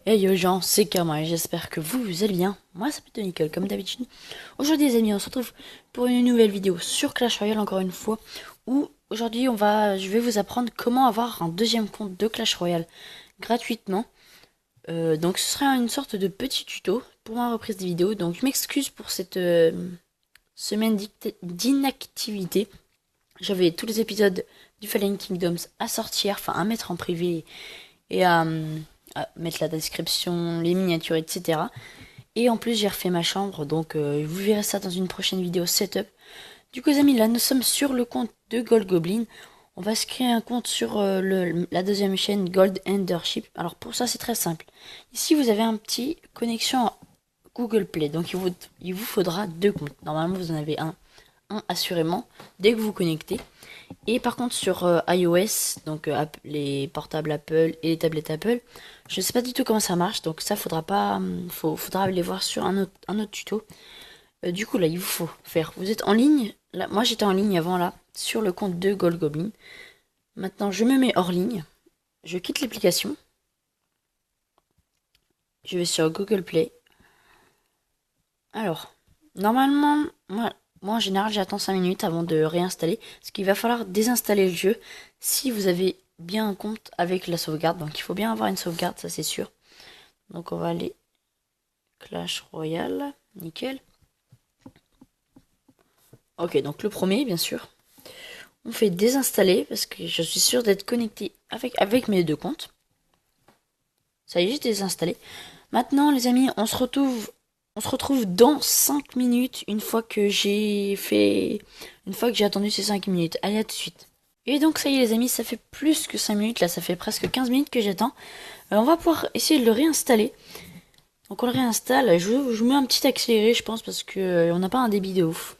Hey yo gens, c'est Karma et j'espère que vous allez bien. Moi ça peut être nickel comme d'habitude. Aujourd'hui les amis, on se retrouve pour une nouvelle vidéo sur Clash Royale encore une fois. Où aujourd'hui je vais vous apprendre comment avoir un deuxième compte de Clash Royale gratuitement. Donc ce sera une sorte de petit tuto pour ma reprise des vidéos. Donc je m'excuse pour cette semaine d'inactivité. J'avais tous les épisodes du Fallen Kingdoms à sortir, enfin à mettre en privé et à mettre la description, les miniatures, etc. Et en plus, j'ai refait ma chambre, donc vous verrez ça dans une prochaine vidéo setup. Du coup, les amis, là, nous sommes sur le compte de Gold Goblin. On va se créer un compte sur la deuxième chaîne Gold Endership. Alors pour ça, c'est très simple. Ici, vous avez un petit connexion à Google Play, donc il vous faudra deux comptes. Normalement, vous en avez un assurément dès que vous connectez. Et par contre sur iOS, donc les portables Apple et les tablettes Apple, je sais pas du tout comment ça marche, donc ça faudra pas, faudra aller voir sur un autre tuto. Du coup là, il vous faut faire, vous êtes en ligne, là, moi j'étais en ligne avant là, sur le compte de Gold Goblin. Maintenant je me mets hors ligne, je quitte l'application, je vais sur Google Play. Alors, normalement, moi en général j'attends 5 minutes avant de réinstaller, parce qu'il va falloir désinstaller le jeu si vous avez bien un compte avec la sauvegarde. Donc il faut bien avoir une sauvegarde, ça c'est sûr. Donc on va aller Clash Royale, nickel. Ok, donc le premier bien sûr. On fait désinstaller parce que je suis sûr d'être connecté avec mes deux comptes. Ça y est, j'ai désinstallé. Maintenant les amis, on se retrouve dans 5 minutes une fois que une fois que j'ai attendu ces 5 minutes. Allez, à tout de suite. Et donc ça y est les amis, ça fait plus que 5 minutes, là ça fait presque 15 minutes que j'attends. On va pouvoir essayer de le réinstaller. Donc on le réinstalle, je vous mets un petit accéléré je pense parce que on n'a pas un débit de ouf.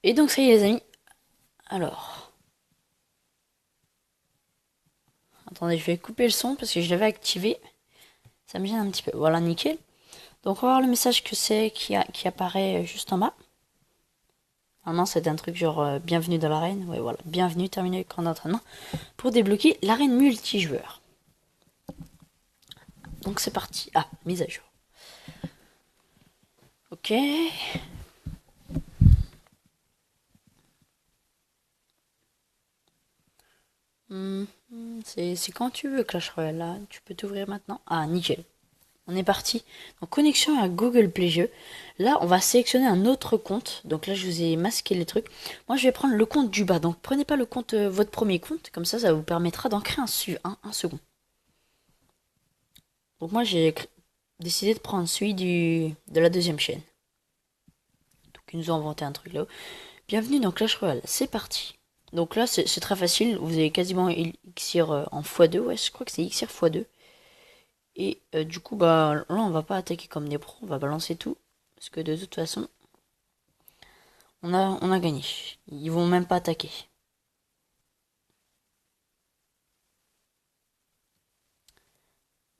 Et donc ça y est les amis, alors... Attendez, je vais couper le son parce que je l'avais activé. Ça me gêne un petit peu. Voilà, nickel. Donc on va voir le message que c'est qui apparaît juste en bas. Normalement c'est un truc genre bienvenue dans l'arène. Ouais voilà, bienvenue, terminé le camp d'entraînement. Pour débloquer l'arène multijoueur. Donc c'est parti. Ah, mise à jour. Ok. C'est quand tu veux Clash Royale là. Tu peux t'ouvrir maintenant. Ah, nickel. On est parti. Donc connexion à Google Play Jeux. Là, on va sélectionner un autre compte. Donc là, je vous ai masqué les trucs. Moi, je vais prendre le compte du bas. Donc prenez pas le compte, votre premier compte. Comme ça vous permettra d'en créer un second. Donc moi, j'ai décidé de prendre celui de la deuxième chaîne. Donc ils nous ont inventé un truc là-haut. Bienvenue dans Clash Royale. C'est parti. Donc là, c'est très facile. Vous avez quasiment Elixir en x2. Ouais, je crois que c'est Elixir x2. Et du coup, bah là, on va pas attaquer comme des pros. On va balancer tout. Parce que de toute façon, on a gagné. Ils vont même pas attaquer.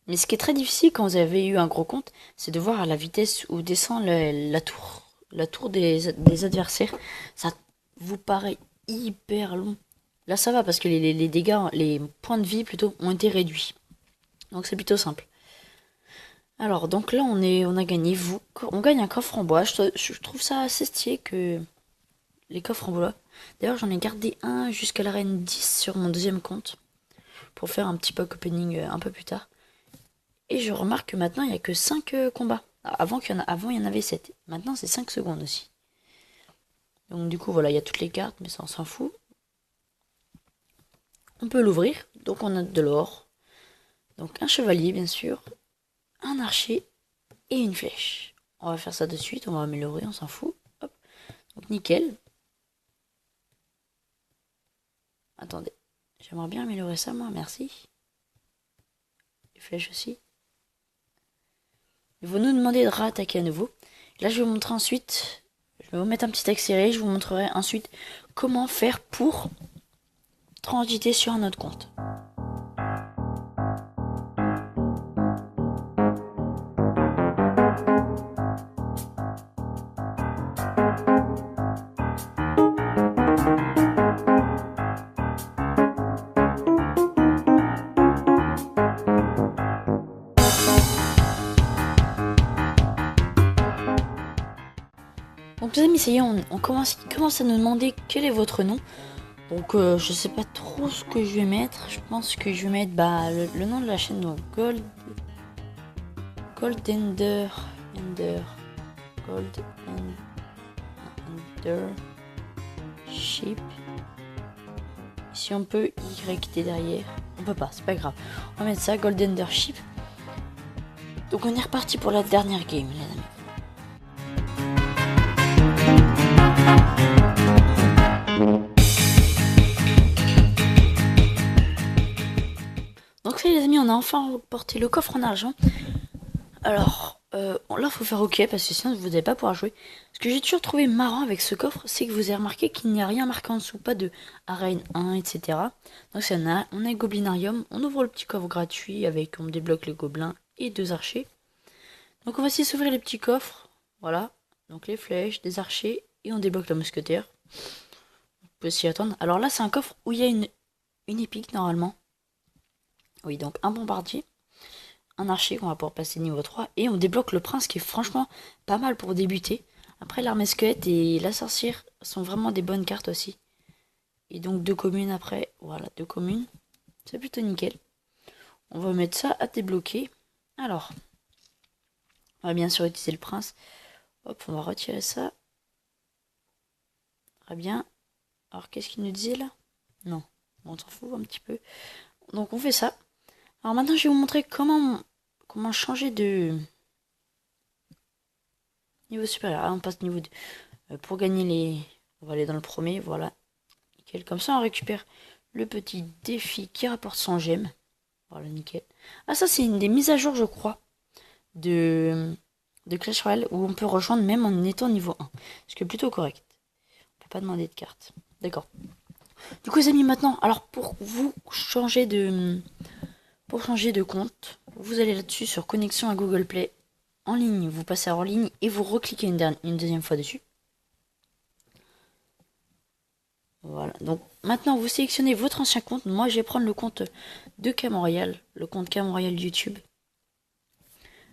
Mais ce qui est très difficile quand vous avez eu un gros compte, c'est de voir à la vitesse où descend la tour. La tour des adversaires. Ça vous paraît hyper long. Là ça va parce que les dégâts, les points de vie plutôt, ont été réduits. Donc c'est plutôt simple. Alors donc là on a gagné. On gagne un coffre en bois. Je trouve ça assez stylé que les coffres en bois. D'ailleurs j'en ai gardé un jusqu'à l'arène 10 sur mon deuxième compte. Pour faire un petit pack opening un peu plus tard. Et je remarque que maintenant, il n'y a que 5 combats. Avant, il y en avait 7. Maintenant, c'est 5 secondes aussi. Donc du coup, voilà, il y a toutes les cartes, mais ça, on s'en fout. On peut l'ouvrir. Donc on a de l'or. Donc un chevalier, bien sûr. Un archer et une flèche. On va faire ça de suite. On va améliorer, on s'en fout. Hop. Donc nickel. Attendez. J'aimerais bien améliorer ça, moi. Merci. Les flèches aussi. Ils vont nous demander de réattaquer à nouveau. Là, je vais vous montrer ensuite. Je vais vous mettre un petit accéléré. Je vous montrerai ensuite comment faire pour transiter sur un autre compte. Donc les amis, ça y est, il commence à nous demander quel est votre nom. Donc je sais pas trop ce que je vais mettre. Je pense que je vais mettre le nom de la chaîne, donc Goldender Sheep. Si on peut YT derrière, on peut pas, c'est pas grave. On va mettre ça, Goldender Sheep. Donc on est reparti pour la dernière game, les amis. Donc ça les amis, on a enfin remporté le coffre en argent. Alors là faut faire OK parce que sinon vous n'allez pas pouvoir jouer. Ce que j'ai toujours trouvé marrant avec ce coffre, c'est que vous avez remarqué qu'il n'y a rien marqué en dessous, pas de Arène 1, etc. Donc ça, on a Goblinarium, on ouvre le petit coffre gratuit avec, on débloque les gobelins et 2 archers. Donc on va essayer d'ouvrir les petits coffres, voilà. Donc les flèches, des archers et on débloque le mousquetaire. On peut s'y attendre. Alors là c'est un coffre où il y a une épique normalement. Oui, donc un bombardier, un archer qu'on va pouvoir passer niveau 3 et on débloque le prince qui est franchement pas mal pour débuter. Après l'armée squelette et la sorcière sont vraiment des bonnes cartes aussi. Et donc 2 communes après, voilà, 2 communes. C'est plutôt nickel. On va mettre ça à débloquer. Alors, on va bien sûr utiliser le prince. Hop, on va retirer ça. Très bien. Alors qu'est-ce qu'il nous disait là? Non, on s'en fout un petit peu. Donc on fait ça. Alors maintenant je vais vous montrer comment changer de niveau supérieur. Alors, on passe niveau 2. Pour gagner les... On va aller dans le premier, voilà. Nickel. Comme ça on récupère le petit défi qui rapporte 100 gemmes. Voilà, nickel. Ah ça c'est une des mises à jour je crois de Clash Royale où on peut rejoindre même en étant niveau 1. Ce qui est plutôt correct. On peut pas demander de carte. D'accord. Du coup les amis maintenant, alors pour changer de compte, vous allez là-dessus sur connexion à Google Play. En ligne, vous passez en ligne et vous recliquez une deuxième fois dessus. Voilà, donc maintenant vous sélectionnez votre ancien compte. Moi je vais prendre le compte de Camonroyal, le compte Camonroyal YouTube.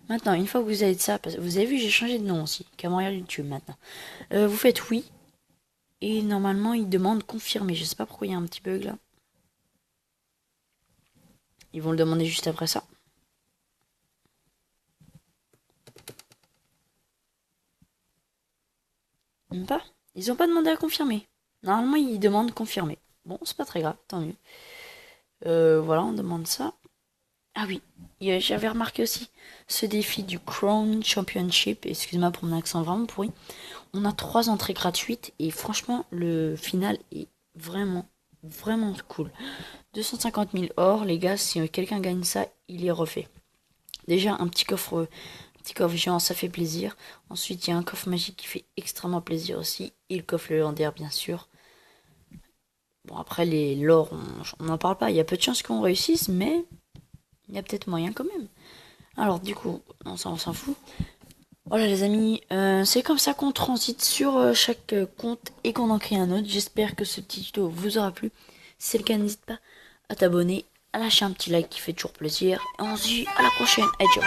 Maintenant, une fois que vous avez ça, parce que vous avez vu j'ai changé de nom aussi, Camonroyal YouTube maintenant. Vous faites oui. Et normalement il demande confirmer. Je sais pas pourquoi il y a un petit bug là. Ils vont le demander juste après ça. Même pas. Ils ont pas demandé à confirmer. Normalement, ils demandent confirmer. Bon, c'est pas très grave, tant mieux. Voilà, on demande ça. Ah oui, j'avais remarqué aussi ce défi du Crown Championship. Excuse-moi pour mon accent vraiment pourri. On a 3 entrées gratuites et franchement, le final est vraiment cool. 250 000 or, les gars, si quelqu'un gagne ça, il est refait. Déjà, un petit coffre géant, ça fait plaisir. Ensuite, il y a un coffre magique qui fait extrêmement plaisir aussi. Et le coffre légendaire, bien sûr. Bon, après, l'or, on n'en parle pas. Il y a peu de chances qu'on réussisse, mais il y a peut-être moyen quand même. Alors, du coup, on s'en fout. Voilà, les amis, c'est comme ça qu'on transite sur chaque compte et qu'on en crée un autre. J'espère que ce petit tuto vous aura plu. Si c'est le cas, n'hésite pas à t'abonner, à lâcher un petit like qui fait toujours plaisir. Et on se dit à la prochaine. Ciao.